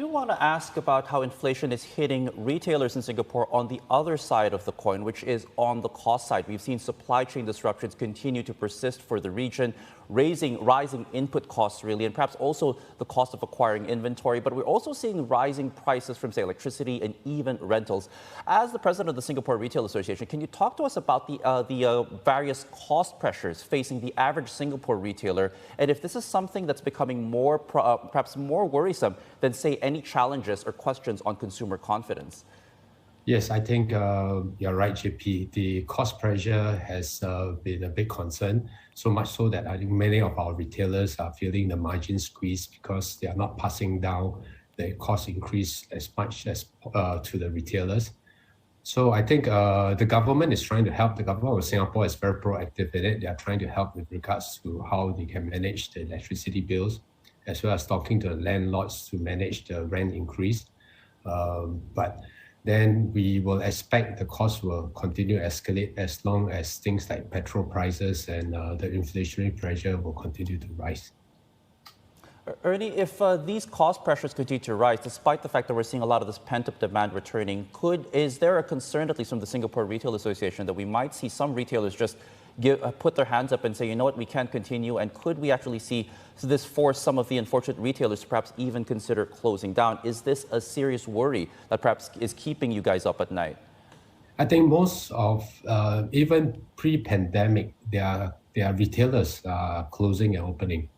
I want to ask about how inflation is hitting retailers in Singapore on the other side of the coin, which is on the cost side. We've seen supply chain disruptions continue to persist for the region, rising input costs really, and perhaps also the cost of acquiring inventory. But we're also seeing rising prices from, say, electricity and even rentals. As the president of the Singapore Retail Association, can you talk to us about the various cost pressures facing the average Singapore retailer, and if this is something that's becoming more, perhaps more worrisome than, say, any challenges or questions on consumer confidence? Yes, I think you're right, JP. The cost pressure has been a big concern, so much so that I think many of our retailers are feeling the margin squeeze because they are not passing down the cost increase as much as to the retailers. So I think the government is trying to help. The government of Singapore is very proactive in it. They are trying to help with regards to how they can manage the electricity bills, as well as talking to the landlords to manage the rent increase. But then we will expect the cost will continue to escalate as long as things like petrol prices and the inflationary pressure will continue to rise. Ernie, if these cost pressures continue to rise, despite the fact that we're seeing a lot of this pent-up demand returning, is there a concern, at least from the Singapore Retail Association, that we might see some retailers just put their hands up and say, you know what, we can't continue? And could we actually see this force some of the unfortunate retailers to perhaps even consider closing down? Is this a serious worry that perhaps is keeping you guys up at night? I think most of, even pre-pandemic, there are retailers closing and opening.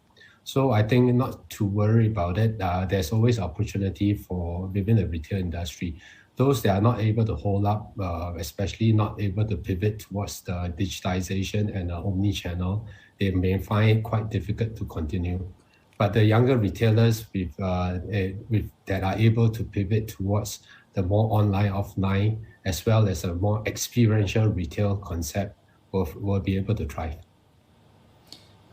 So I think not to worry about it. There's always opportunity for within the retail industry. Those that are not able to hold up, especially not able to pivot towards the digitization and the omni-channel, they may find it quite difficult to continue. But the younger retailers that are able to pivot towards the more online, offline, as well as a more experiential retail concept will be able to thrive.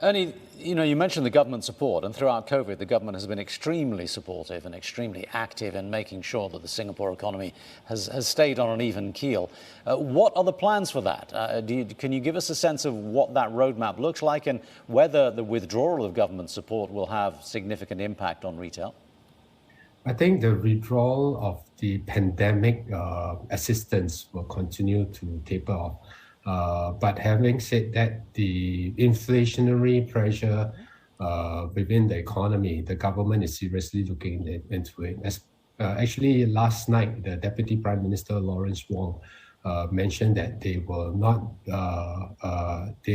Ernie, you mentioned the government support, and throughout COVID, the government has been extremely supportive and extremely active in making sure that the Singapore economy has stayed on an even keel. What are the plans for that? Can you give us a sense of what that roadmap looks like and whether the withdrawal of government support will have significant impact on retail? I think the withdrawal of the pandemic assistance will continue to taper off. But having said that, the inflationary pressure within the economy, the government is seriously looking into it. Actually, last night, the Deputy Prime Minister Lawrence Wong mentioned that they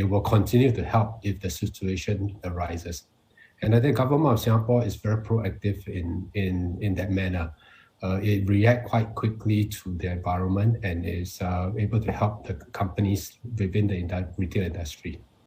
will continue to help if the situation arises. And I think the government of Singapore is very proactive in that manner. It reacts quite quickly to the environment and is able to help the companies within the retail industry.